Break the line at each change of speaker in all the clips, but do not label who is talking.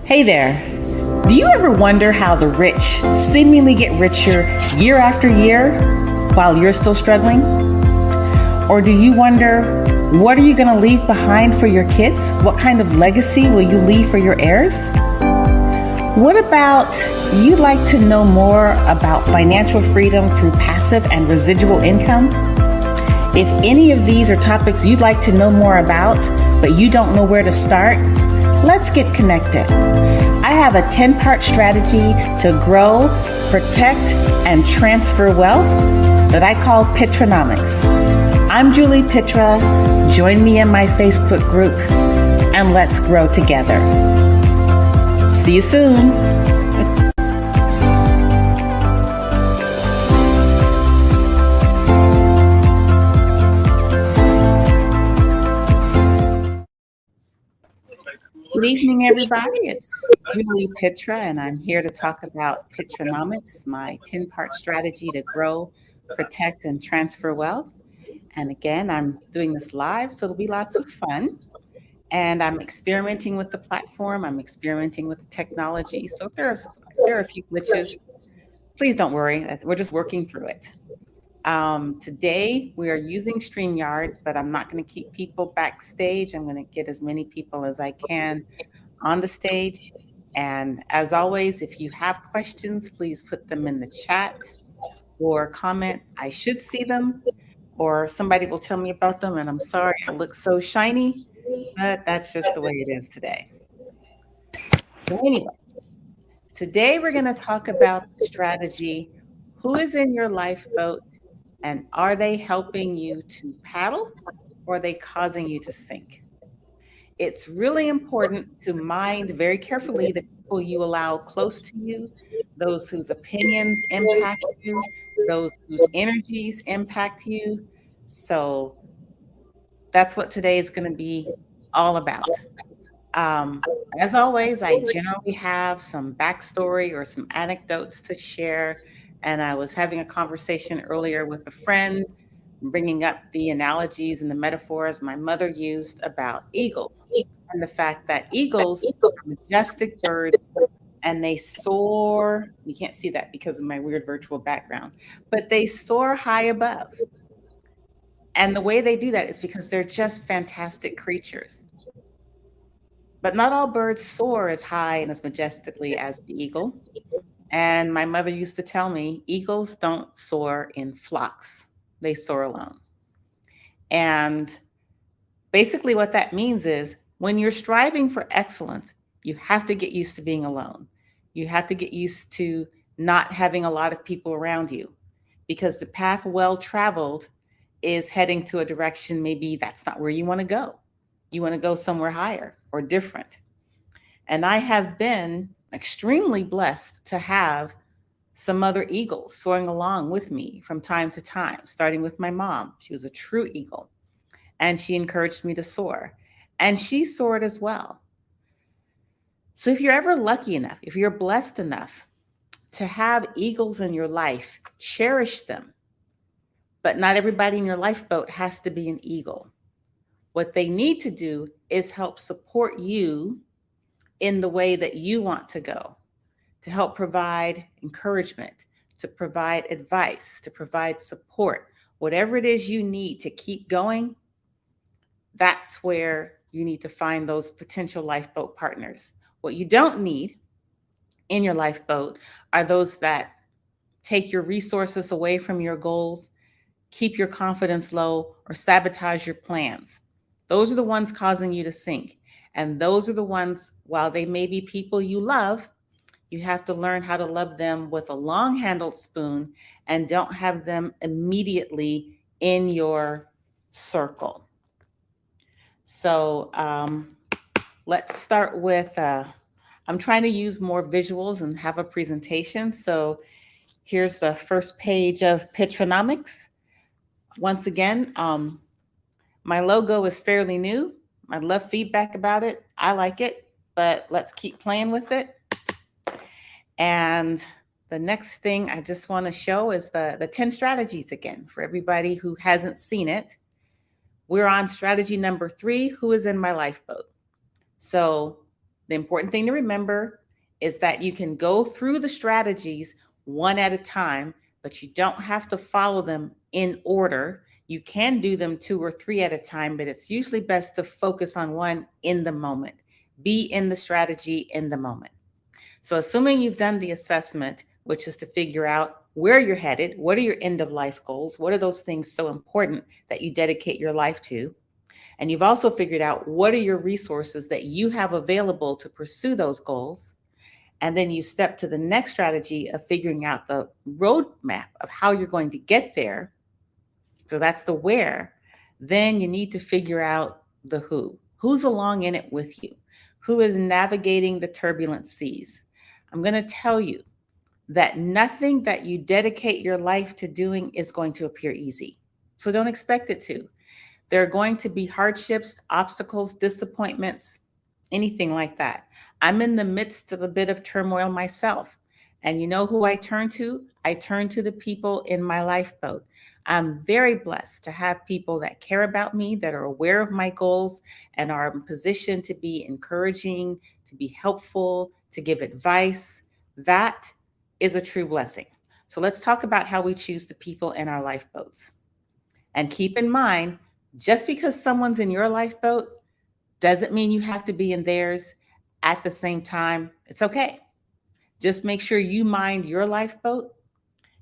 Hey there. Do you ever wonder how the rich seemingly get richer year after year while you're still struggling? Or do you wonder, what are you going to leave behind for your kids? What kind of legacy will you leave for your heirs? What about you'd like to know more about financial freedom through passive and residual income? If any of these are topics you'd like to know more about, but you don't know where to start, let's get connected. I have a 10-part strategy to grow, protect, and transfer wealth that I call Pitranomics. I'm Juli Pitra. Join me in my Facebook group and let's grow together. See you soon. Good evening, everybody. It's Juli Pitra, and I'm here to talk about Pitranomics, my 10-part strategy to grow, protect, and transfer wealth. And again, I'm doing this live, so it'll be lots of fun. And I'm experimenting with the platform. I'm experimenting with the technology. So if there are a few glitches, please don't worry. We're just working through it. Today, we are using StreamYard, but I'm not going to keep people backstage. I'm going to get as many people as I can on the stage. And as always, if you have questions, please put them in the chat or comment. I should see them, or somebody will tell me about them. And I'm sorry, I look so shiny, but that's just the way it is today. So anyway, today we're going to talk about the strategy. Who is in your lifeboat? And are they helping you to paddle, or are they causing you to sink? It's really important to mind very carefully the people you allow close to you, those whose opinions impact you, those whose energies impact you. So that's what today is going to be all about. As always, I generally have some backstory or some anecdotes to share. And I was having a conversation earlier with a friend, bringing up the analogies and the metaphors my mother used about eagles, and the fact that eagles are majestic birds and they soar. You can't see that because of my weird virtual background, but they soar high above. And the way they do that is because they're just fantastic creatures. But not all birds soar as high and as majestically as the eagle. And my mother used to tell me, eagles don't soar in flocks, they soar alone. And basically what that means is when you're striving for excellence, you have to get used to being alone. You have to get used to not having a lot of people around you, because the path well traveled is heading to a direction maybe that's not where you want to go. You want to go somewhere higher or different. And I have been extremely blessed to have some other eagles soaring along with me from time to time, starting with my mom. She was a true eagle, and she encouraged me to soar, and she soared as well. So if you're ever lucky enough, if you're blessed enough to have eagles in your life, cherish them. But not everybody in your lifeboat has to be an eagle. What they need to do is help support you in the way that you want to go, to help provide encouragement, to provide advice, to provide support, whatever it is you need to keep going. That's where you need to find those potential lifeboat partners. What you don't need in your lifeboat are those that take your resources away from your goals, keep your confidence low, or sabotage your plans. Those are the ones causing you to sink. And those are the ones, while they may be people you love, you have to learn how to love them with a long-handled spoon and don't have them immediately in your circle. So let's start with, I'm trying to use more visuals and have a presentation. So here's the first page of Pitranomics. Once again, my logo is fairly new. I'd love feedback about it. I like it, but let's keep playing with it. And the next thing I just want to show is the 10 strategies again for everybody who hasn't seen it. We're on strategy number 3, who is in my lifeboat? So The important thing to remember is that you can go through the strategies one at a time, but you don't have to follow them in order. You can do them two or three at a time, but it's usually best to focus on one in the moment. Be in the strategy in the moment. So, assuming you've done the assessment, which is to figure out where you're headed, what are your end of life goals, what are those things so important that you dedicate your life to, and you've also figured out what are your resources that you have available to pursue those goals. And then you step to the next strategy of figuring out the roadmap of how you're going to get there. So that's the where. Then you need to figure out the who. Who's along in it with you? Who is navigating the turbulent seas? I'm going to tell you that nothing that you dedicate your life to doing is going to appear easy. So don't expect it to. There are going to be hardships, obstacles, disappointments, anything like that. I'm in the midst of a bit of turmoil myself. And you know who I turn to? I turn to the people in my lifeboat. I'm very blessed to have people that care about me, that are aware of my goals, and are in position to be encouraging, to be helpful, to give advice. That is a true blessing. So let's talk about how we choose the people in our lifeboats. And keep in mind, just because someone's in your lifeboat doesn't mean you have to be in theirs at the same time. It's okay. Just make sure you mind your lifeboat.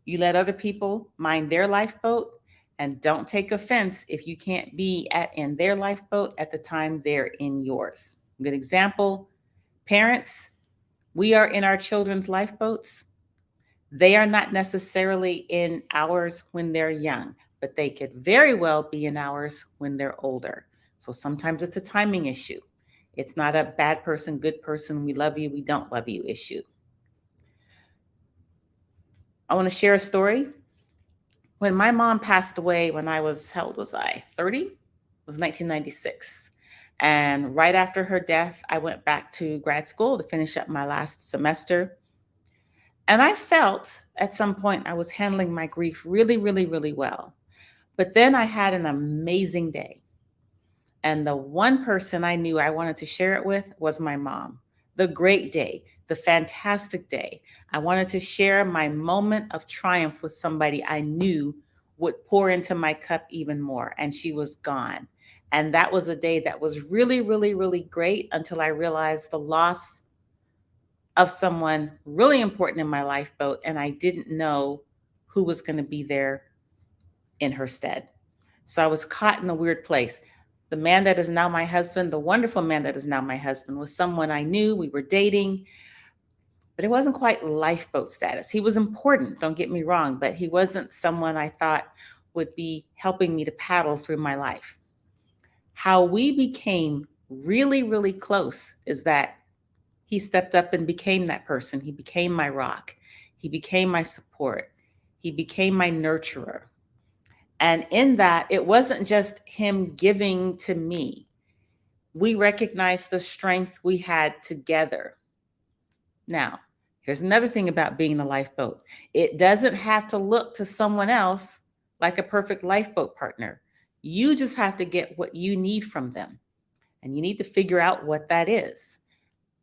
You let other people mind their lifeboat, and don't take offense if you can't be in their lifeboat at the time they're in yours. Good example, parents, we are in our children's lifeboats. They are not necessarily in ours when they're young, but they could very well be in ours when they're older. So sometimes it's a timing issue. It's not a bad person, good person, we love you, we don't love you issue. I want to share a story. When my mom passed away when I was, how old was I? 30? It was 1996. And right after her death, I went back to grad school to finish up my last semester. And I felt at some point I was handling my grief really, really, really well. But then I had an amazing day. And the one person I knew I wanted to share it with was my mom. The great day, the fantastic day. I wanted to share my moment of triumph with somebody I knew would pour into my cup even more. And she was gone. And that was a day that was really, really, really great until I realized the loss of someone really important in my lifeboat. And I didn't know who was going to be there in her stead. So I was caught in a weird place. The man that is now my husband, the wonderful man that is now my husband, was someone I knew. We were dating, but it wasn't quite lifeboat status. He was important, don't get me wrong, but he wasn't someone I thought would be helping me to paddle through my life. How we became really, really close is that he stepped up and became that person. He became my rock. He became my support. He became my nurturer. And in that, it wasn't just him giving to me. We recognized the strength we had together. Now, here's another thing about being the lifeboat. It doesn't have to look to someone else like a perfect lifeboat partner. You just have to get what you need from them. And you need to figure out what that is.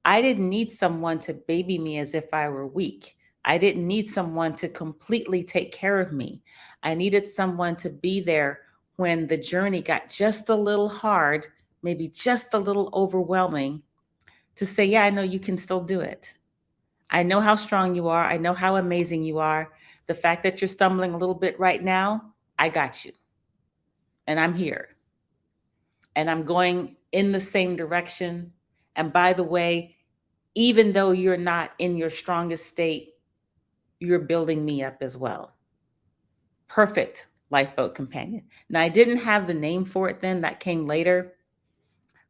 I didn't need someone to baby me as if I were weak. I didn't need someone to completely take care of me. I needed someone to be there when the journey got just a little hard, maybe just a little overwhelming, to say, yeah, I know you can still do it. I know how strong you are. I know how amazing you are. The fact that you're stumbling a little bit right now, I got you. And I'm here. And I'm going in the same direction. And by the way, even though you're not in your strongest state, you're building me up as well. Perfect lifeboat companion. Now, I didn't have the name for it then, that came later,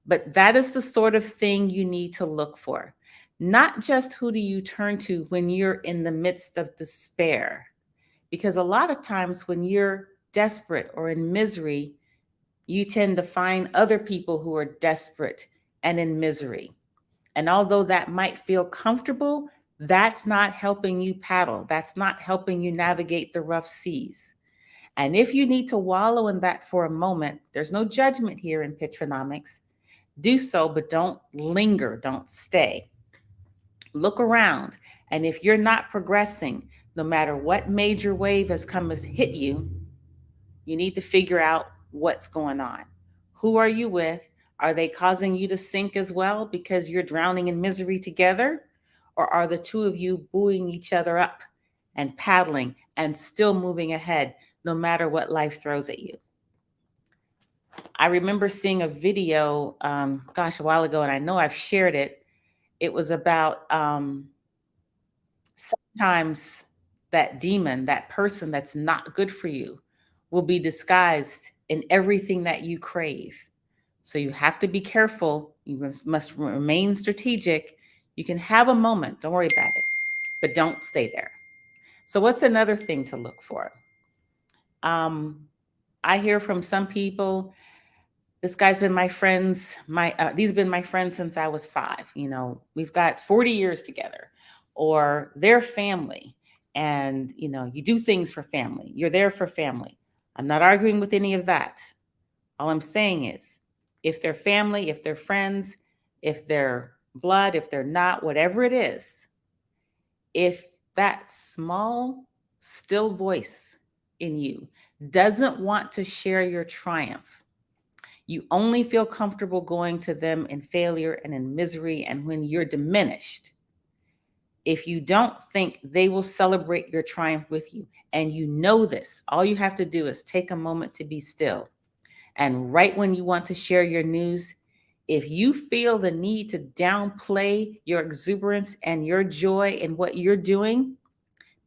but that is the sort of thing you need to look for. Not just who do you turn to when you're in the midst of despair, because a lot of times when you're desperate or in misery, you tend to find other people who are desperate and in misery. And although that might feel comfortable, that's not helping you paddle. That's not helping you navigate the rough seas. And if you need to wallow in that for a moment, there's no judgment here in Pitranomics. do so, but don't linger, don't stay. Look around. And if you're not progressing, no matter what major wave has come has hit you, you need to figure out what's going on. Who are you with? Are they causing you to sink as well because you're drowning in misery together? Or are the two of you buoying each other up and paddling and still moving ahead no matter what life throws at you? I remember seeing a video, a while ago, and I know I've shared it. It was about sometimes that demon, that person that's not good for you, will be disguised in everything that you crave. So you have to be careful. You must remain strategic. You can have a moment, don't worry about it, but don't stay there. So, what's another thing to look for? I hear from some people, this guy's been my friends, these have been my friends since I was 5. We've got 40 years together, or their family. And, you do things for family. You're there for family. I'm not arguing with any of that. All I'm saying is, if they're family, if they're friends, if they're blood, if they're not, whatever it is, if that small, still voice in you doesn't want to share your triumph, you only feel comfortable going to them in failure and in misery and when you're diminished. If you don't think they will celebrate your triumph with you, and you know this, all you have to do is take a moment to be still. And right when you want to share your news, if you feel the need to downplay your exuberance and your joy in what you're doing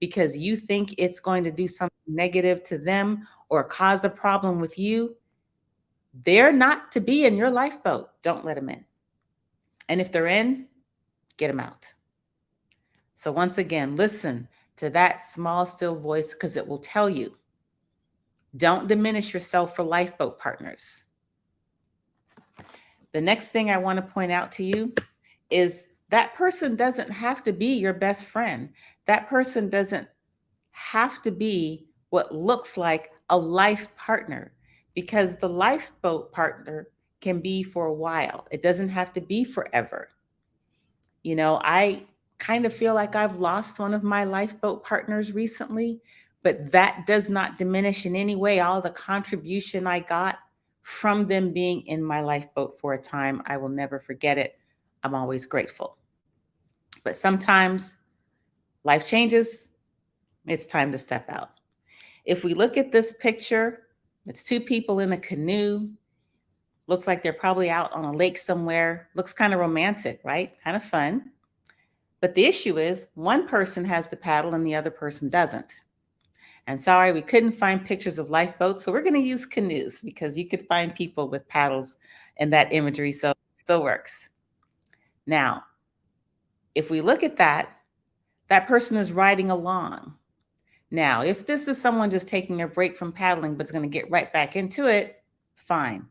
because you think it's going to do something negative to them or cause a problem with you, they're not to be in your lifeboat. Don't let them in. And if they're in, get them out. So once again, listen to that small, still voice because it will tell you. Don't diminish yourself for lifeboat partners. The next thing I want to point out to you is that person doesn't have to be your best friend. That person doesn't have to be what looks like a life partner, because the lifeboat partner can be for a while. It doesn't have to be forever. I kind of feel like I've lost one of my lifeboat partners recently, but that does not diminish in any way all the contribution I got from them being in my lifeboat for a time. I will never forget it. I'm always grateful. But sometimes life changes. It's time to step out. If we look at this picture, it's 2 people in a canoe. Looks like they're probably out on a lake somewhere. Looks kind of romantic, right? Kind of fun. But the issue is one person has the paddle and the other person doesn't. And sorry, we couldn't find pictures of lifeboats, so we're going to use canoes because you could find people with paddles in that imagery, so it still works. Now, if we look at that person is riding along. Now, if this is someone just taking a break from paddling but is going to get right back into it, fine.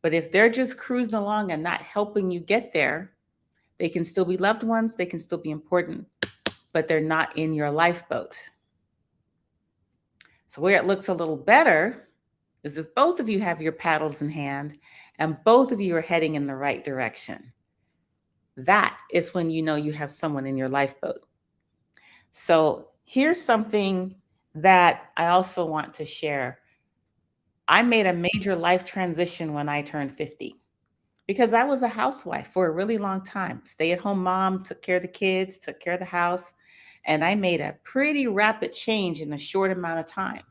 But if they're just cruising along and not helping you get there, they can still be loved ones, they can still be important, but they're not in your lifeboat. So where it looks a little better is if both of you have your paddles in hand and both of you are heading in the right direction. That is when you know you have someone in your lifeboat. So here's something that I also want to share. I made a major life transition when I turned 50 because I was a housewife for a really long time. Stay-at-home mom, took care of the kids, took care of the house, and I made a pretty rapid change in a short amount of time.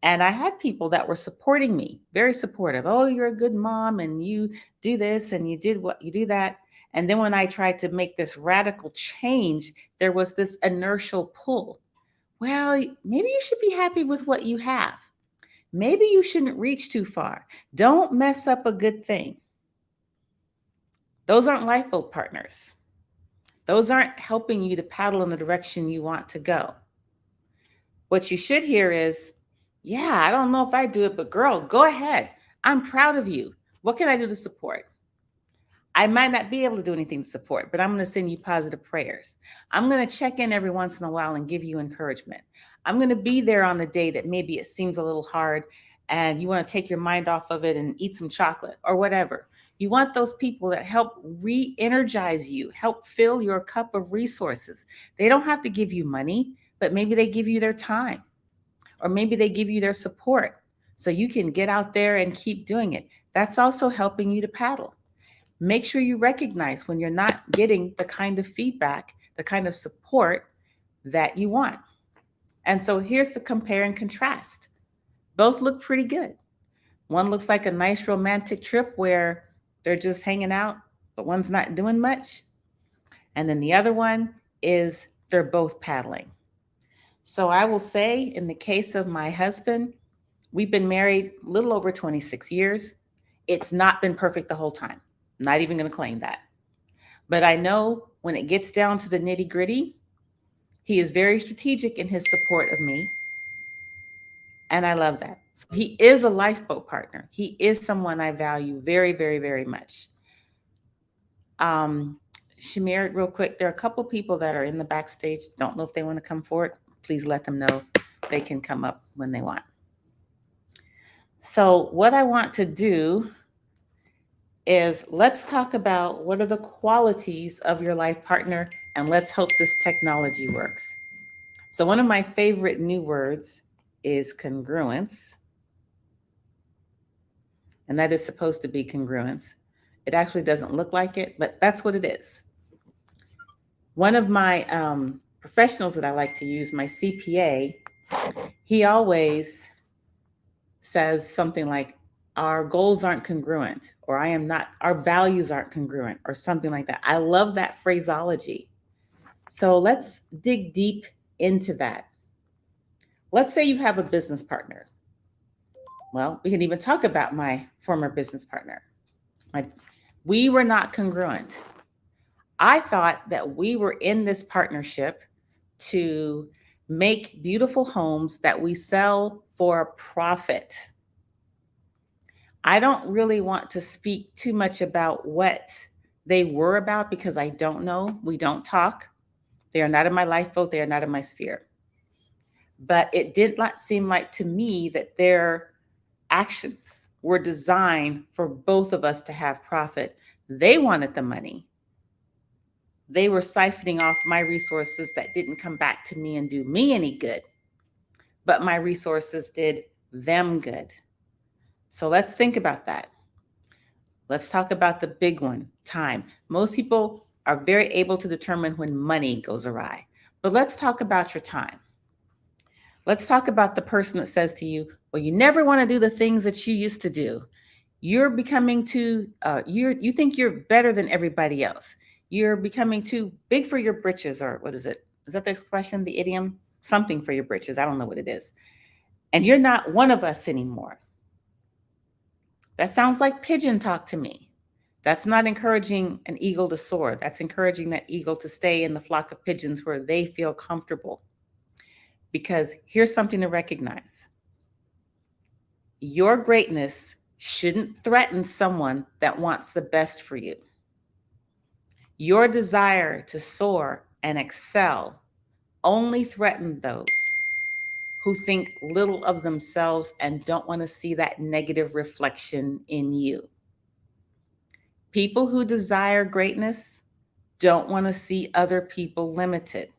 And I had people that were supporting me, very supportive. Oh, you're a good mom and you do this and you do that. And then when I tried to make this radical change, there was this inertial pull. Well, maybe you should be happy with what you have. Maybe you shouldn't reach too far. Don't mess up a good thing. Those aren't lifeboat partners. Those aren't helping you to paddle in the direction you want to go. What you should hear is, yeah, I don't know if I do it, but girl, go ahead. I'm proud of you. What can I do to support? I might not be able to do anything to support, but I'm going to send you positive prayers. I'm going to check in every once in a while and give you encouragement. I'm going to be there on the day that maybe it seems a little hard and you want to take your mind off of it and eat some chocolate or whatever. You want those people that help re-energize you, help fill your cup of resources. They don't have to give you money, but maybe they give you their time, or maybe they give you their support so you can get out there and keep doing it. That's also helping you to paddle. Make sure you recognize when you're not getting the kind of feedback, the kind of support that you want. And so here's the compare and contrast. Both look pretty good. One looks like a nice romantic trip where they're just hanging out, but one's not doing much. And then the other one is they're both paddling. So I will say, in the case of my husband, we've been married a little over 26 years. It's not been perfect the whole time. Not even going to claim that. But I know when it gets down to the nitty gritty, he is very strategic in his support of me. And I love that. So he is a lifeboat partner. He is someone I value very, very, very much. Shamir, real quick, there are a couple people that are in the backstage. Don't know if they want to come forward. Please let them know they can come up when they want. So what I want to do is let's talk about what are the qualities of your life partner, and let's hope this technology works. So one of my favorite new words is congruence. And that is supposed to be congruence. It actually doesn't look like it, but that's what it is. One of my professionals that I like to use, my CPA, he always says something like, our goals aren't congruent, or our values aren't congruent, or something like that. I love that phraseology. So let's dig deep into that. Let's say you have a business partner. Well, we can even talk about my former business partner. We were not congruent. I thought that we were in this partnership to make beautiful homes that we sell for a profit. I don't really want to speak too much about what they were about because I don't know. We don't talk. They are not in my lifeboat. They are not in my sphere. But it did not seem like to me that their actions were designed for both of us to have profit. They wanted the money. They were siphoning off my resources that didn't come back to me and do me any good, but my resources did them good. So let's think about that. Let's talk about the big one, time. Most people are very able to determine when money goes awry, but let's talk about your time. Let's talk about the person that says to you, well, you never want to do the things that you used to do. You're becoming too, you think you're better than everybody else. You're becoming too big for your britches, or what is it? Is that the expression, the idiom? Something for your britches. I don't know what it is. And you're not one of us anymore. That sounds like pigeon talk to me. That's not encouraging an eagle to soar. That's encouraging that eagle to stay in the flock of pigeons where they feel comfortable. Because here's something to recognize. Your greatness shouldn't threaten someone that wants the best for you. Your desire to soar and excel only threatens those who think little of themselves and don't want to see that negative reflection in you. People who desire greatness don't want to see other people limited.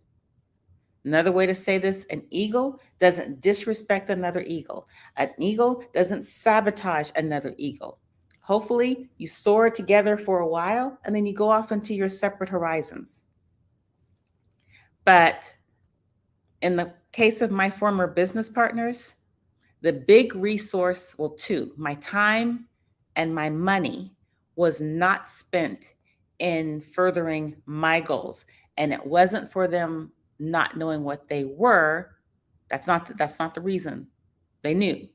Another way to say this, an eagle doesn't disrespect another eagle. An eagle doesn't sabotage another eagle. Hopefully, you soar together for a while and then you go off into your separate horizons. But in the case of my former business partners, the big resource, well, two, my time and my money was not spent in furthering my goals. And it wasn't for them not knowing what they were. That's not the reason. They knew.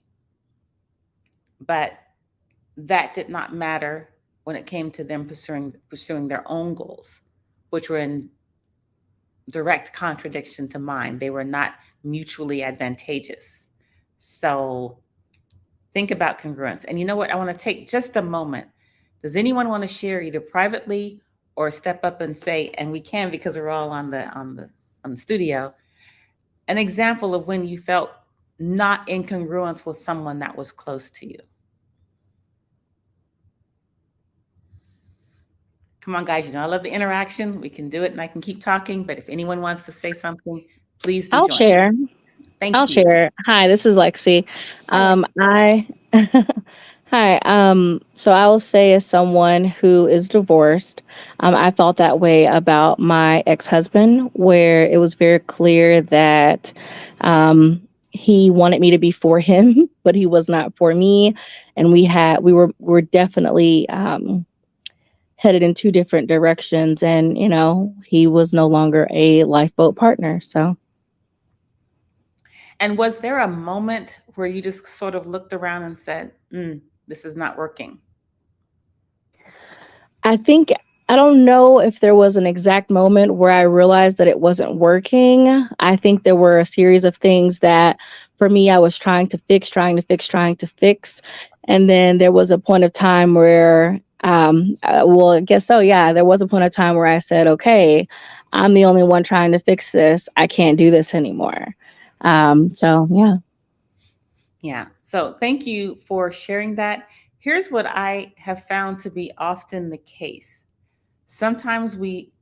But that did not matter when it came to them pursuing their own goals, which were in direct contradiction to mine. They were not mutually advantageous. So think about congruence. And you know what? I want to take just a moment. Does anyone want to share either privately or step up and say, and we can because we're all on the studio, an example of when you felt not in congruence with someone that was close to you? Come on, guys. You know, I love the interaction. We can do it and I can keep talking, but if anyone wants to say something, please do
I'll
join.
share. I'll
Thank you.
share. Hi, this is Lexi.
Hi, Lex.
I Hi. So I will say, as someone who is divorced, I felt that way about my ex-husband, where it was very clear that he wanted me to be for him, but he was not for me, and we were definitely headed in two different directions, and he was no longer a lifeboat partner. So
And was there a moment where you just sort of looked around and said, this is not working?
I think I don't know if there was an exact moment where I realized that it wasn't working. I think there were a series of things that for me I was trying to fix, trying to fix, trying to fix. And then there was a point of time where well, I guess so, yeah, there was a point of time where I said, okay, I'm the only one trying to fix this. I can't do this anymore. So yeah.
Yeah. So thank you for sharing that. Here's what I have found to be often the case. Sometimes we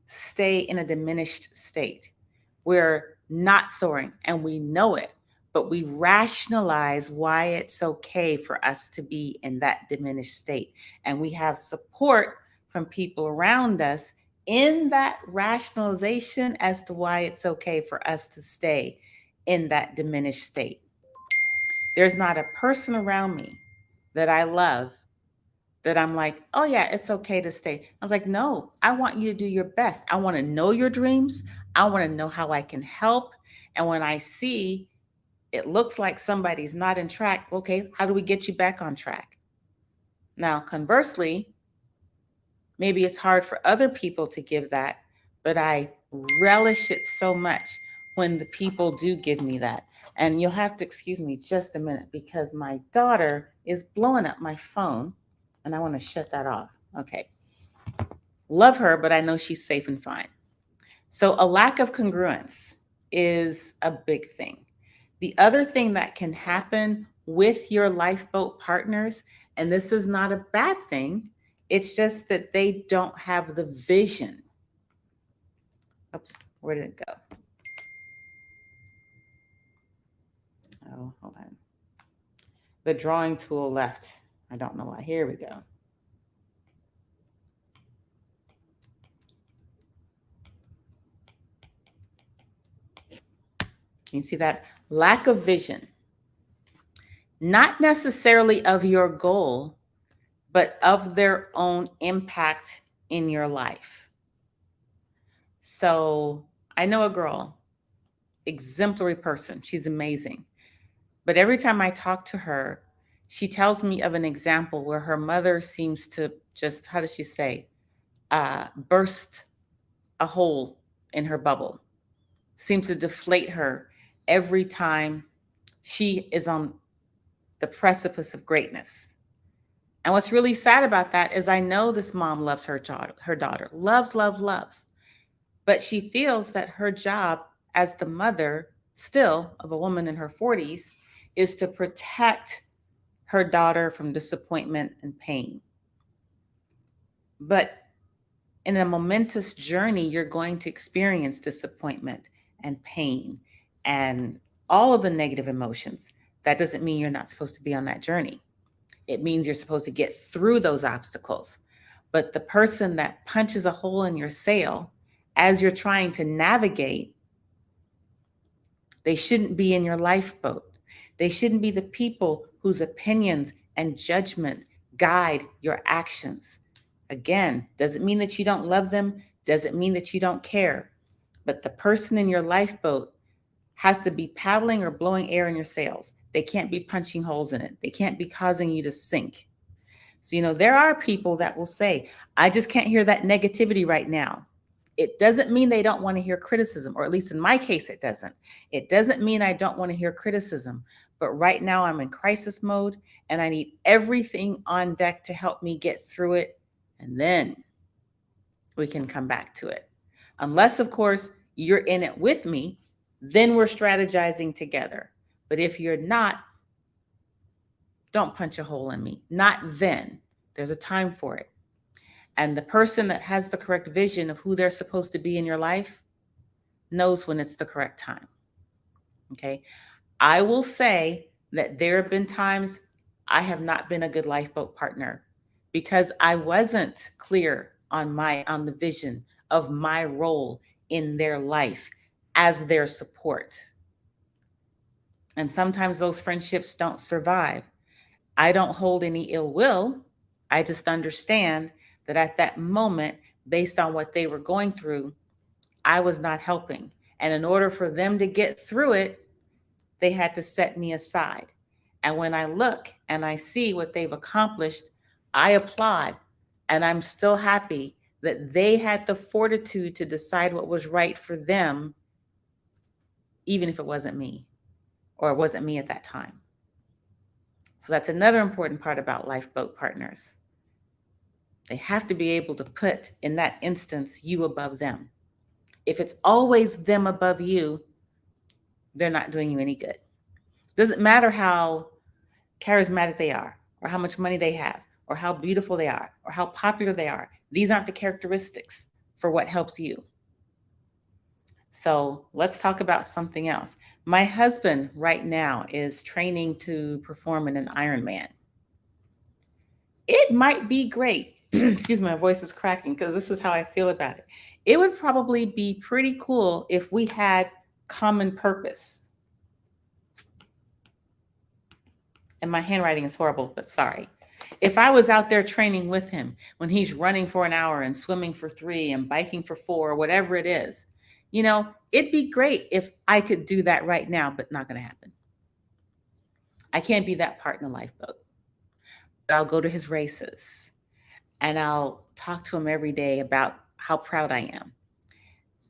stay in a diminished state. We're not soaring and we know it, but we rationalize why it's okay for us to be in that diminished state. And we have support from people around us in that rationalization as to why it's okay for us to stay in that diminished state. There's not a person around me that I love that I'm like, oh yeah, it's okay to stay. I was like, no, I want you to do your best. I want to know your dreams. I want to know how I can help. And when I see it looks like somebody's not in track, okay, how do we get you back on track? Now, conversely, maybe it's hard for other people to give that, but I relish it so much when the people do give me that. And you'll have to excuse me just a minute because my daughter is blowing up my phone and I want to shut that off. Okay. Love her, but I know she's safe and fine. So, a lack of congruence is a big thing. The other thing that can happen with your lifeboat partners, and this is not a bad thing, it's just that they don't have the vision. Oops, where did it go? Oh, hold on. The drawing tool left. I don't know why. Here we go. You see that? Lack of vision, not necessarily of your goal, but of their own impact in your life. So I know a girl, exemplary person. She's amazing. But every time I talk to her, she tells me of an example where her mother seems to just, how does she say, burst a hole in her bubble, seems to deflate her every time she is on the precipice of greatness. And what's really sad about that is I know this mom loves her daughter, loves, loves, loves. But she feels that her job as the mother, still of a woman in her 40s, is to protect her daughter from disappointment and pain. But in a momentous journey, you're going to experience disappointment and pain and all of the negative emotions. That doesn't mean you're not supposed to be on that journey. It means you're supposed to get through those obstacles. But the person that punches a hole in your sail as you're trying to navigate, they shouldn't be in your lifeboat. They shouldn't be the people whose opinions and judgment guide your actions. Again, doesn't mean that you don't love them, doesn't mean that you don't care. But the person in your lifeboat has to be paddling or blowing air in your sails. They can't be punching holes in it. They can't be causing you to sink. So, there are people that will say, I just can't hear that negativity right now. It doesn't mean they don't want to hear criticism, or at least in my case, it doesn't. It doesn't mean I don't want to hear criticism. But right now, I'm in crisis mode and I need everything on deck to help me get through it. And then we can come back to it. Unless, of course, you're in it with me, then we're strategizing together. But if you're not, don't punch a hole in me. Not then. There's a time for it. And the person that has the correct vision of who they're supposed to be in your life knows when it's the correct time. Okay. I will say that there have been times I have not been a good lifeboat partner because I wasn't clear on the vision of my role in their life as their support. And sometimes those friendships don't survive. I don't hold any ill will. I just understand that at that moment, based on what they were going through, I was not helping. And in order for them to get through it, they had to set me aside. And when I look and I see what they've accomplished, I applaud. And I'm still happy that they had the fortitude to decide what was right for them, even if it wasn't me or it wasn't me at that time. So that's another important part about lifeboat partners. They have to be able to put, in that instance, you above them. If it's always them above you, they're not doing you any good. Doesn't matter how charismatic they are, or how much money they have, or how beautiful they are, or how popular they are. These aren't the characteristics for what helps you. So let's talk about something else. My husband right now is training to perform in an Ironman. It might be great. Excuse me, my voice is cracking because this is how I feel about it. It would probably be pretty cool if we had common purpose. And my handwriting is horrible, but sorry. If I was out there training with him when he's running for an hour and swimming for 3 and biking for 4, or whatever it is, it'd be great if I could do that right now, but not going to happen. I can't be that part in the lifeboat. But I'll go to his races and I'll talk to him every day about how proud I am.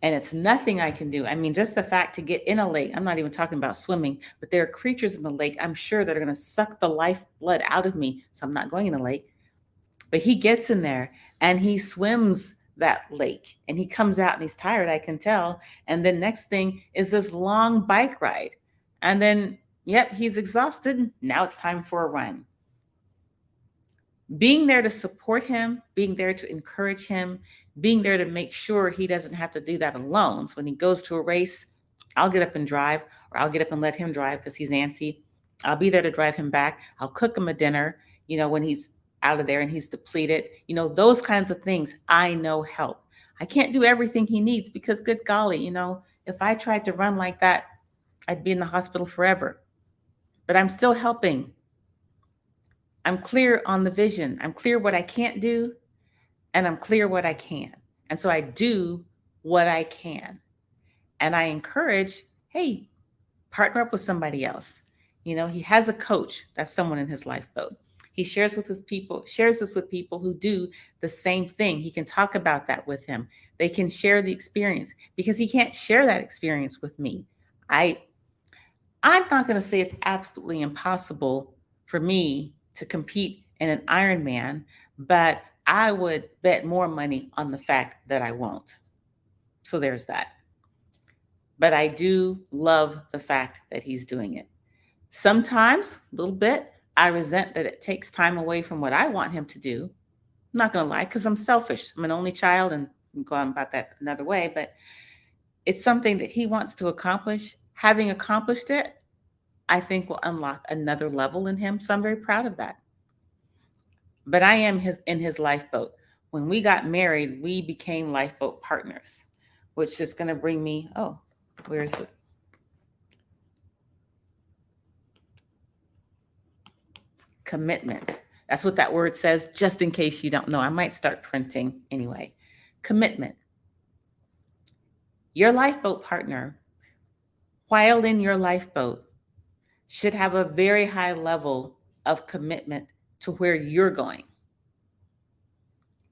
And it's nothing I can do. I mean, just the fact to get in a lake, I'm not even talking about swimming, but there are creatures in the lake, I'm sure, that are going to suck the lifeblood out of me. So I'm not going in the lake. But he gets in there and he swims that lake and he comes out and he's tired, I can tell. And then next thing is this long bike ride. And then, yep, he's exhausted. Now it's time for a run. Being there to support him, being there to encourage him, being there to make sure he doesn't have to do that alone. So when he goes to a race, I'll get up and drive, or I'll get up and let him drive because he's antsy. I'll be there to drive him back. I'll cook him a dinner, when he's out of there and he's depleted. Those kinds of things I know help. I can't do everything he needs because, good golly, if I tried to run like that, I'd be in the hospital forever. But I'm still helping. I'm clear on the vision. I'm clear what I can't do, and I'm clear what I can. And so I do what I can. And I encourage, hey, partner up with somebody else. He has a coach. That's someone in his lifeboat. He shares this with people who do the same thing. He can talk about that with him. They can share the experience because he can't share that experience with me. I'm not going to say it's absolutely impossible for me to compete in an Ironman, but I would bet more money on the fact that I won't. So there's that. But I do love the fact that he's doing it. Sometimes, a little bit, I resent that it takes time away from what I want him to do. I'm not going to lie, because I'm selfish. I'm an only child, and I'm going about that another way, but it's something that he wants to accomplish. Having accomplished it, I think will unlock another level in him. So I'm very proud of that. But I am in his lifeboat. When we got married, we became lifeboat partners, which is going to bring me, where's it? Commitment. That's what that word says, just in case you don't know. I might start printing anyway. Commitment. Your lifeboat partner, while in your lifeboat, should have a very high level of commitment to where you're going.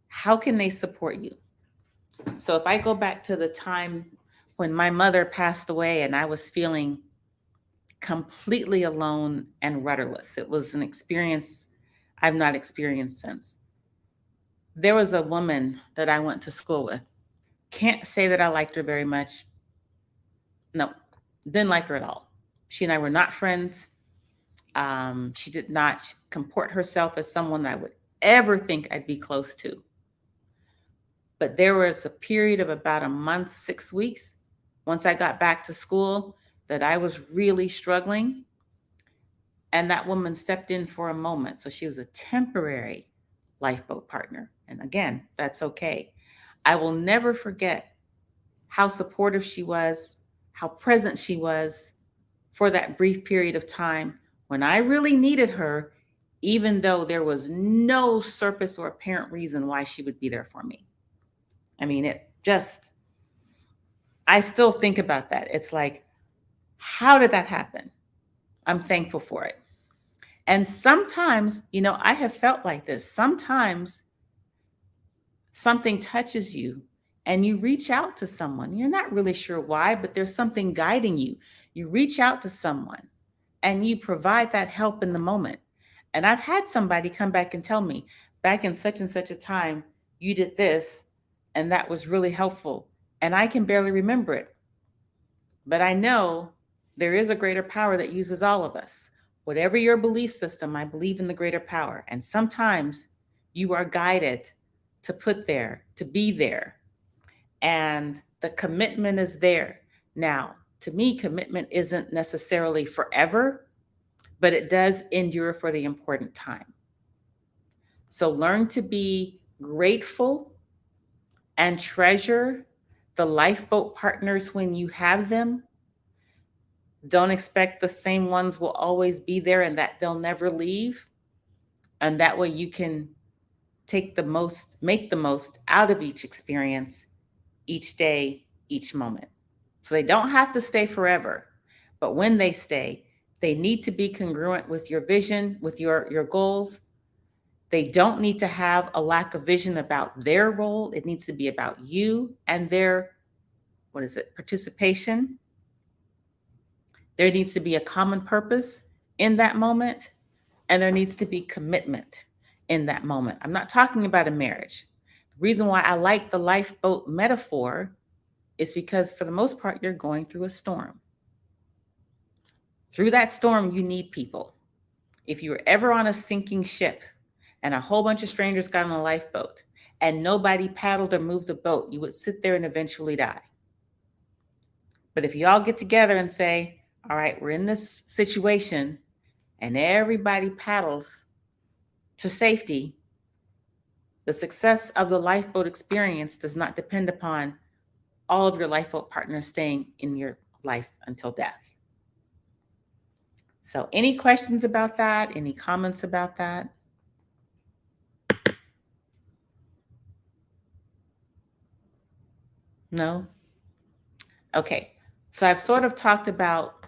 How can they support you? So if I go back to the time when my mother passed away and I was feeling completely alone and rudderless, it was an experience I've not experienced since. There was a woman that I went to school with. Can't say that I liked her very much. No, didn't like her at all. She and I were not friends. She did not comport herself as someone I would ever think I'd be close to. But there was a period of about a month, 6 weeks, once I got back to school, that I was really struggling. And that woman stepped in for a moment. So she was a temporary lifeboat partner. And again, that's okay. I will never forget how supportive she was, how present she was for that brief period of time when I really needed her, even though there was no surface or apparent reason why she would be there for me. I mean, it just, I still think about that. It's like, how did that happen? I'm thankful for it. And sometimes, I have felt like this. Sometimes something touches you and you reach out to someone. You're not really sure why, but there's something guiding you. You reach out to someone and you provide that help in the moment. And I've had somebody come back and tell me, back in such and such a time, you did this, and that was really helpful. And I can barely remember it. But I know there is a greater power that uses all of us. Whatever your belief system, I believe in the greater power. And sometimes you are guided to put there, to be there. And the commitment is there. Now, to me, commitment isn't necessarily forever, but it does endure for the important time. So learn to be grateful and treasure the lifeboat partners when you have them. Don't expect the same ones will always be there and that they'll never leave. And that way you can make the most out of each experience, each day, each moment. So they don't have to stay forever, but when they stay, they need to be congruent with your vision, with your goals. They don't need to have a lack of vision about their role. It needs to be about you and their, participation. There needs to be a common purpose in that moment, and there needs to be commitment in that moment. I'm not talking about a marriage. The reason why I like the lifeboat metaphor is because for the most part, you're going through a storm. Through that storm, you need people. If you were ever on a sinking ship and a whole bunch of strangers got on a lifeboat and nobody paddled or moved the boat, you would sit there and eventually die. But if you all get together and say, all right, we're in this situation, and everybody paddles to safety, the success of the lifeboat experience does not depend upon all of your lifeboat partners staying in your life until death. So any questions about that? Any comments about that? No? Okay. So I've sort of talked about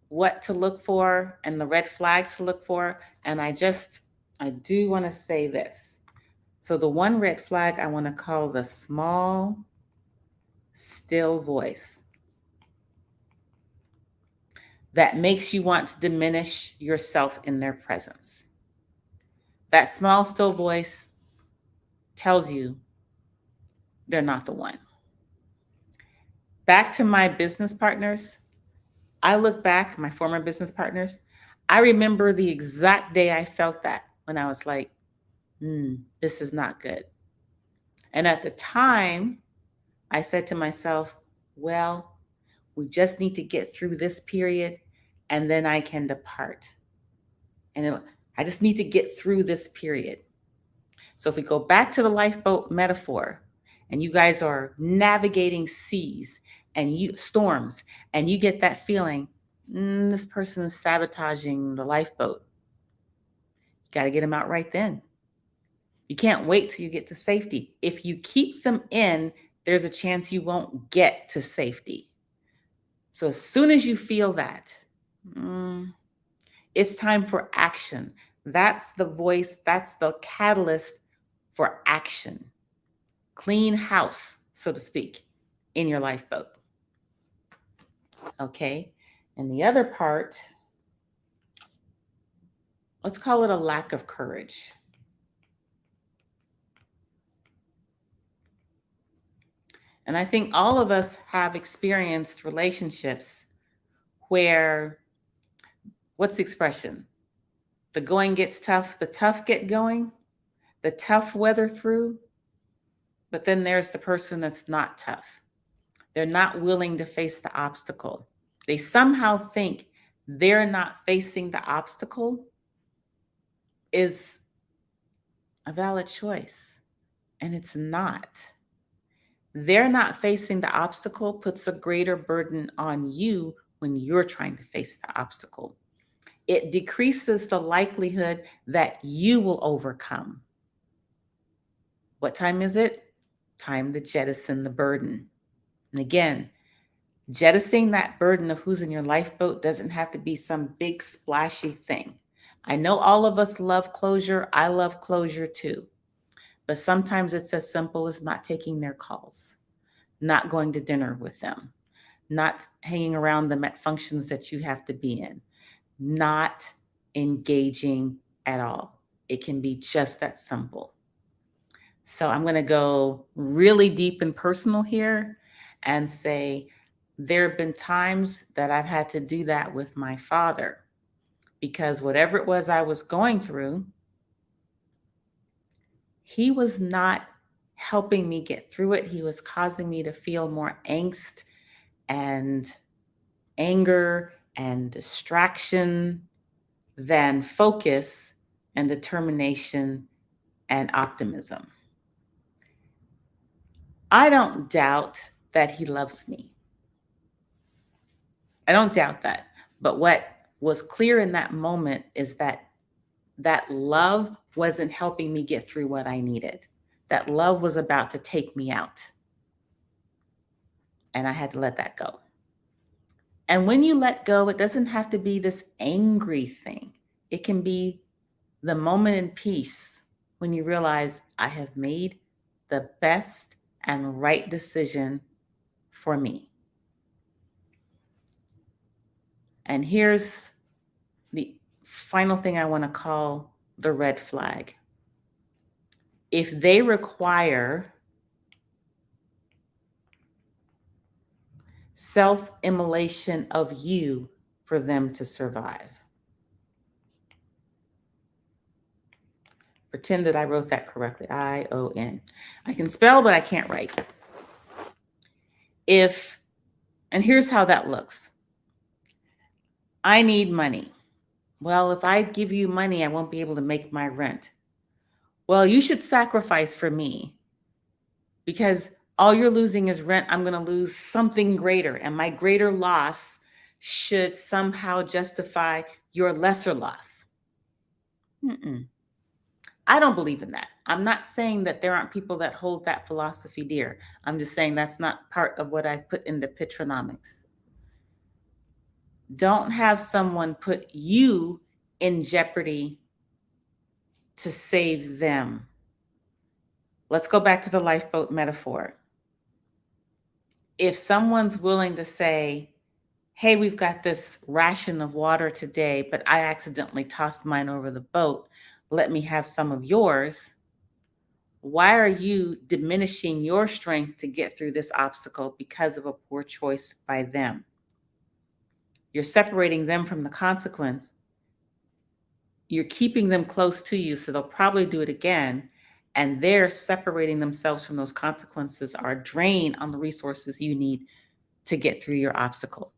what to look for and the red flags to look for. And I do want to say this. So the one red flag I want to call the small, still voice that makes you want to diminish yourself in their presence. That small, still voice tells you they're not the one. Back to my business partners. I look back, my former business partners, I remember the exact day I felt that when I was like, this is not good. And at the time, I said to myself, well, we just need to get through this period and then I can depart. And I just need to get through this period. So if we go back to the lifeboat metaphor, and you guys are navigating seas and storms, and you get that feeling, this person is sabotaging the lifeboat. You got to get them out right then. You can't wait till you get to safety. If you keep them in, there's a chance you won't get to safety. So as soon as you feel that, it's time for action. That's the voice, that's the catalyst for action. Clean house, so to speak, in your lifeboat. Okay. And the other part, let's call it a lack of courage. And I think all of us have experienced relationships where What's the expression? The going gets tough, the tough get going, the tough weather through. But then there's the person that's not tough. They're not willing to face the obstacle. They somehow think they're not facing the obstacle is a valid choice, and it's not. They're not facing the obstacle puts a greater burden on you when you're trying to face the obstacle. It decreases the likelihood that you will overcome. What time is it? Time to jettison the burden. And again, jettisoning that burden of who's in your lifeboat doesn't have to be some big splashy thing. I know all of us love closure. I love closure too. But sometimes it's as simple as not taking their calls, not going to dinner with them, not hanging around them at functions that you have to be in, not engaging at all. It can be just that simple. So I'm going to go really deep and personal here and say there have been times that I've had to do that with my father because whatever it was I was going through, he was not helping me get through it. He was causing me to feel more angst and anger and distraction than focus and determination and optimism. I don't doubt that he loves me. I don't doubt that. But what was clear in that moment is that that love wasn't helping me get through what I needed. That love was about to take me out. And I had to let that go. And when you let go, it doesn't have to be this angry thing. It can be the moment in peace when you realize I have made the best and right decision for me. And here's the final thing I want to call the red flag. If they require self-immolation of you for them to survive. Pretend that I wrote that correctly. I-O-N. I can spell, but I can't write. And here's how that looks. I need money. Well, if I give you money, I won't be able to make my rent. Well, you should sacrifice for me because all you're losing is rent. I'm going to lose something greater, and my greater loss should somehow justify your lesser loss. I don't believe in that. I'm not saying that there aren't people that hold that philosophy dear. I'm just saying that's not part of what I put into Pitranomics. Don't have someone put you in jeopardy to save them. Let's go back to the lifeboat metaphor. If someone's willing to say, hey, we've got this ration of water today, but I accidentally tossed mine over the boat. Let me have some of yours. Why are you diminishing your strength to get through this obstacle because of a poor choice by them? You're separating them from the consequence. You're keeping them close to you, so they'll probably do it again. And they're separating themselves from those consequences are a drain on the resources you need to get through your obstacle.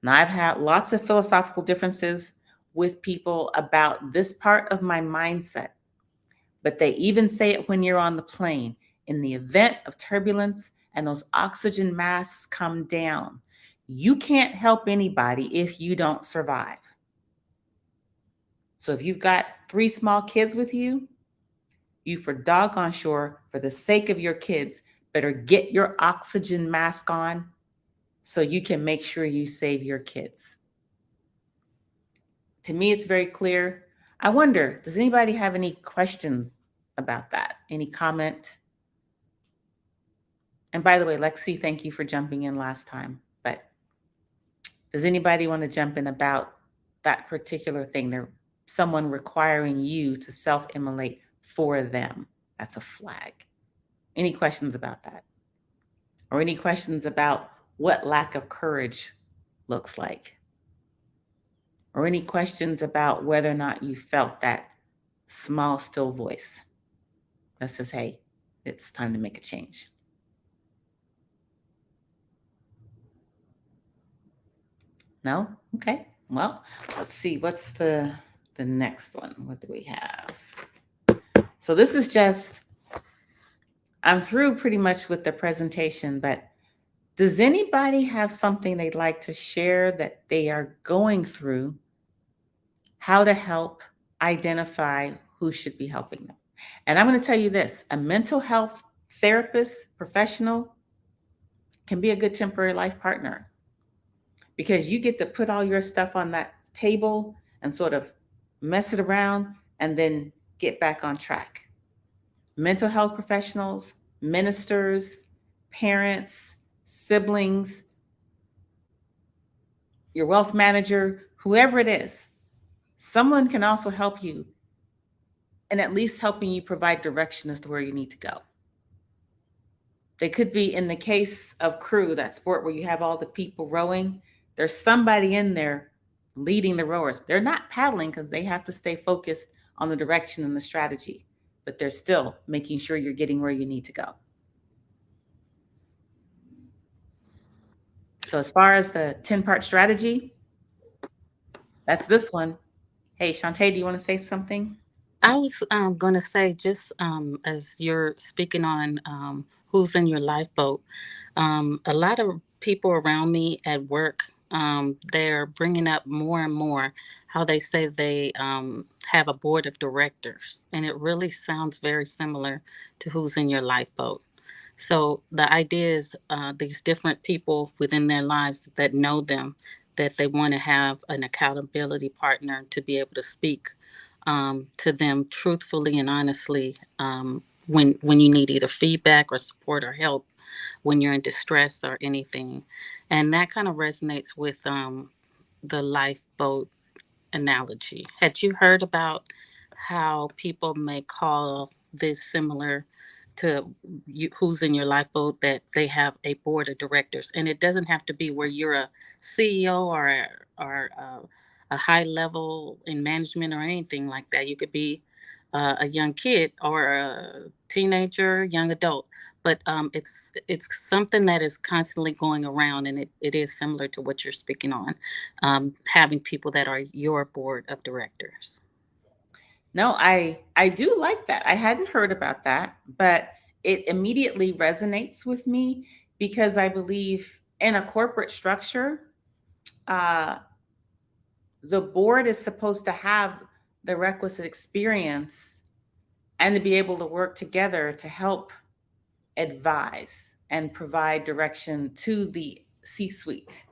Now, I've had lots of philosophical differences with people about this part of my mindset, but they even say it when you're on the plane. In the event of turbulence and those oxygen masks come down, you can't help anybody if you don't survive. So if you've got 3 small kids with you, you for doggone sure, for the sake of your kids, better get your oxygen mask on so you can make sure you save your kids. To me, it's very clear. I wonder, does anybody have any questions about that? Any comment? And by the way, Lexi, thank you for jumping in last time. But does anybody want to jump in about that particular thing? There's someone requiring you to self-immolate for them. That's a flag. Any questions about that? Or any questions about what lack of courage looks like? or any questions about whether or not you felt that small, still voice that says, hey, it's time to make a change. No? Okay. Well, let's see. What's the next one? What do we have? So this is just I'm through pretty much with the presentation, but does anybody have something they'd like to share that they are going through, how to help identify who should be helping them? And I'm going to tell you this, a mental health therapist, professional can be a good temporary life partner because you get to put all your stuff on that table and sort of mess it around and then get back on track. Mental health professionals, ministers, parents, siblings, your wealth manager, whoever it is, someone can also help you and at least helping you provide direction as to where you need to go. They could be in the case of crew, that sport where you have all the people rowing, there's somebody in there leading the rowers. They're not paddling because they have to stay focused on the direction and the strategy, but they're still making sure you're getting where you need to go. So as far as the 10-part strategy, that's this one. Hey, Shantae, do you want to say something?
I was going to say, just as you're speaking on who's in your lifeboat, a lot of people around me at work, they're bringing up more and more how they say they have a board of directors. And it really sounds very similar to who's in your lifeboat. So the idea is these different people within their lives that know them, that they want to have an accountability partner to be able to speak to them truthfully and honestly when you need either feedback or support or help when you're in distress or anything. And that kind of resonates with the lifeboat analogy. Had you heard about how people may call this similar to you, who's in your lifeboat, that they have a board of directors? And it doesn't have to be where you're a CEO or a high level in management or anything like that. You could be a young kid or a teenager, young adult. But it's something that is constantly going around, and it is similar to what you're speaking on, having people that are your board of directors.
No, I do like that. I hadn't heard about that, but it immediately resonates with me because I believe in a corporate structure, uh, the board is supposed to have the requisite experience and to be able to work together to help advise and provide direction to the C suite.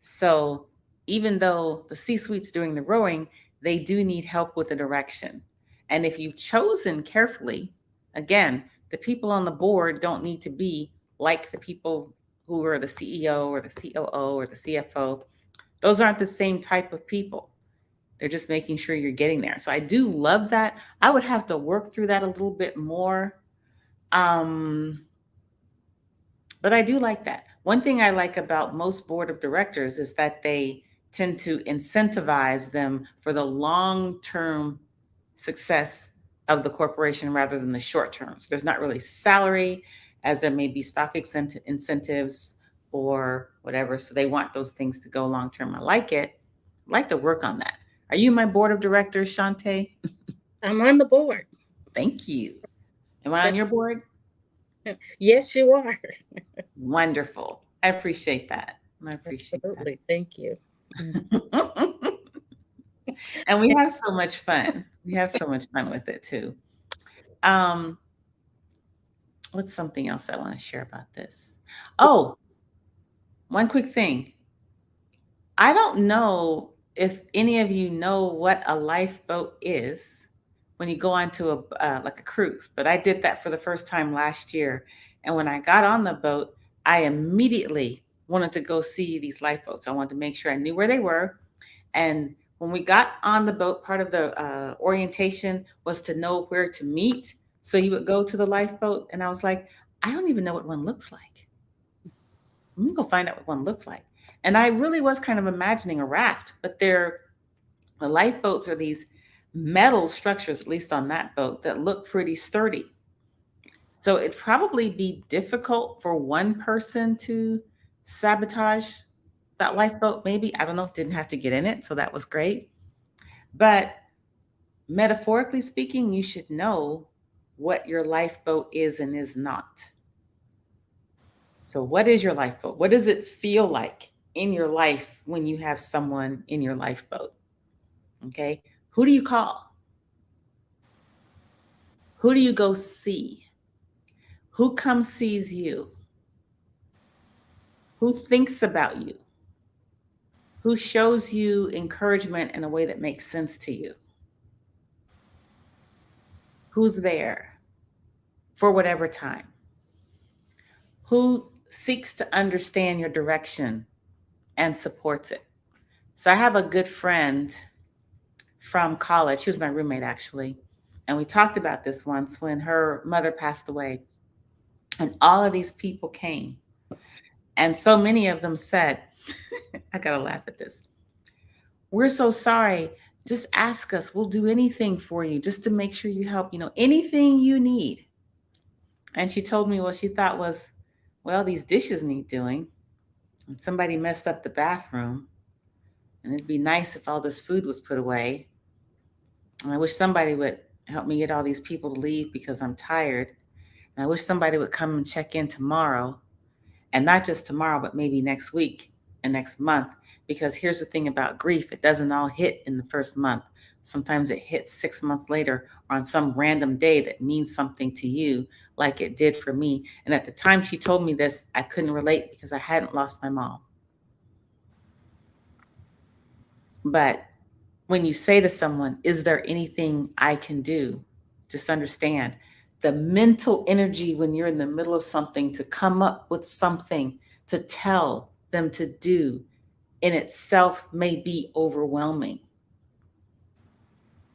So even though the C suite's doing the rowing, they do need help with the direction. And if you've chosen carefully, again, the people on the board don't need to be like the people who are the CEO or the COO or the CFO. Those aren't the same type of people. They're just making sure you're getting there. So I do love that. I would have to work through that a little bit more. Um, but I do like that. One thing I like about most board of directors is that they tend to incentivize them for the long term success of the corporation rather than the short term. So there's not really salary, as there may be stock incentives or whatever. So they want those things to go long term. I like it. I'd like to work on that. Are you my board of directors, Shantae?
I'm on the board.
Thank you. Am I on your board?
Yes, you are.
Wonderful. I appreciate that. I appreciate
Absolutely. Thank you.
that. And we have so much fun. We have so much fun with it too. Um, what's something else I want to share about this? Oh, one quick thing. I don't know if any of you know what a lifeboat is when you go onto a like a cruise, but I did that for the first time last year. And when I got on the boat, I immediately wanted to go see these lifeboats. I wanted to make sure I knew where they were. And when we got on the boat, part of the orientation was to know where to meet. So you would go to the lifeboat, and I was like, I don't even know what one looks like. Let me go find out what one looks like. And I really was kind of imagining a raft, but they're The lifeboats are these metal structures, at least on that boat, that look pretty sturdy. So it'd probably be difficult for one person to sabotage that lifeboat, maybe. I don't know, didn't have to get in it, so that was great. But metaphorically speaking, you should know what your lifeboat is and is not. So, what is your lifeboat? What does it feel like in your life when you have someone in your lifeboat? Okay. Who do you call? Who do you go see? Who comes sees you? Who thinks about you? Who shows you encouragement in a way that makes sense to you? Who's there for whatever time? Who seeks to understand your direction and supports it? So I have a good friend from college. She was my roommate, actually. And we talked about this once when her mother passed away. And all of these people came. And so many of them said, I got to laugh at this. We're so sorry. Just ask us. We'll do anything for you just to make sure you help, anything you need. And she told me what she thought was, well, these dishes need doing. And somebody messed up the bathroom. And it'd be nice if all this food was put away. And I wish somebody would help me get all these people to leave because I'm tired. And I wish somebody would come and check in tomorrow. And not just tomorrow, but maybe next week and next month. Because here's the thing about grief, it doesn't all hit in the first month. Sometimes it hits 6 months later or on some random day that means something to you, like it did for me. And at the time she told me this, I couldn't relate because I hadn't lost my mom. But when you say to someone, is there anything I can do? Just understand the mental energy when you're in the middle of something to come up with something to tell them to do in itself may be overwhelming.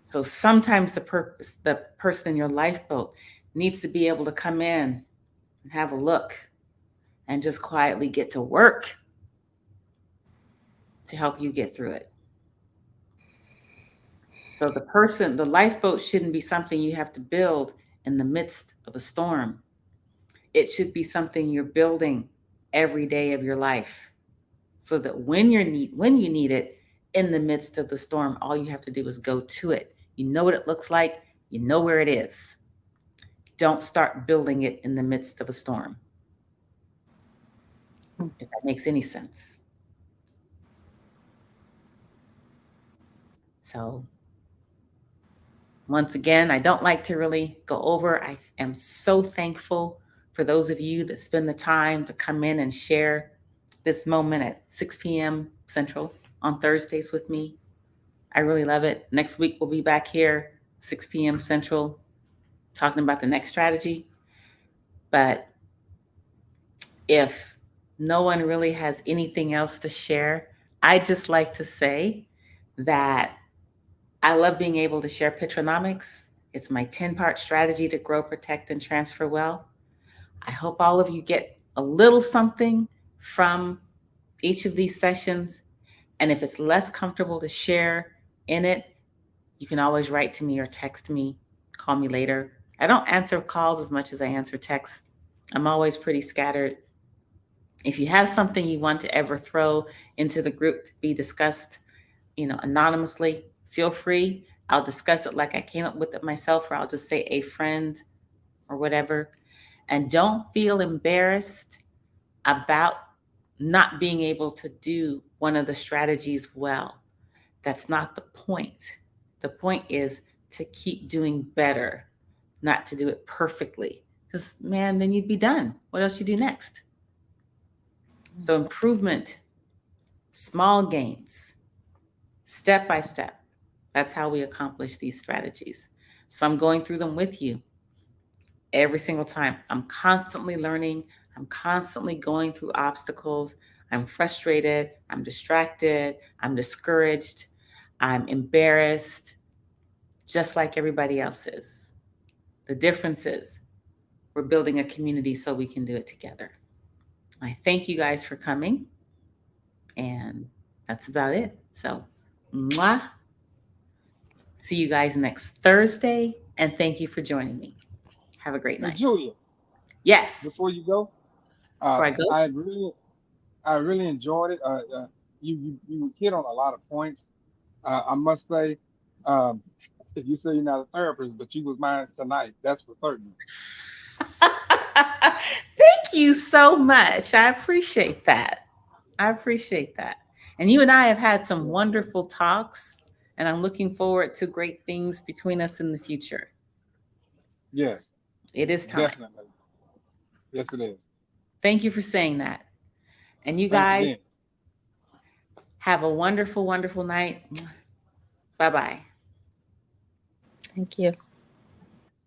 So sometimes the person in your lifeboat needs to be able to come in and have a look and just quietly get to work to help you get through it. So the lifeboat shouldn't be something you have to build in the midst of a storm. It should be something you're building every day of your life so that when you need it in the midst of the storm, all you have to do is go to it. You know what it looks like. You know where it is. Don't start building it in the midst of a storm. If that makes any sense. So once again, I don't like to really go over. I am so thankful for those of you that spend the time to come in and share this moment at 6 p.m. Central on Thursdays with me. I really love it. Next week, we'll be back here, 6 p.m. Central, talking about the next strategy. But if no one really has anything else to share, I'd just like to say that I love being able to share Pitranomics. It's my 10-part strategy to grow, protect, and transfer wealth. I hope all of you get a little something from each of these sessions. And if it's less comfortable to share in it, you can always write to me or text me, call me later. I don't answer calls as much as I answer texts. I'm always pretty scattered. If you have something you want to ever throw into the group to be discussed, anonymously, feel free. I'll discuss it like I came up with it myself, or I'll just say a friend or whatever. And don't feel embarrassed about not being able to do one of the strategies well. That's not the point. The point is to keep doing better, not to do it perfectly. Because, man, then you'd be done. What else you do next? So improvement, small gains, step by step. That's how we accomplish these strategies. So I'm going through them with you every single time. I'm constantly learning. I'm constantly going through obstacles. I'm frustrated. I'm distracted. I'm discouraged. I'm embarrassed, just like everybody else is. The difference is we're building a community so we can do it together. I thank you guys for coming. And that's about it. So, mwah. See you guys next Thursday. And thank you for joining me. Have a great
Hey,
night.
Julia,
Yes,
before you go,
before I go.
I really enjoyed it. You hit on a lot of points. I must say, um, if you say you're not a therapist, but you was mine tonight. That's for certain.
Thank you so much. I appreciate that. I appreciate that. And you and I have had some
Yes, ma'am.
wonderful talks, and I'm looking forward to great things between us in the future.
Yes,
It is time.
definitely. Yes, it is.
Thank you for saying that. And you
Thanks
guys
again.
have a wonderful, wonderful night. Bye bye.
Thank you.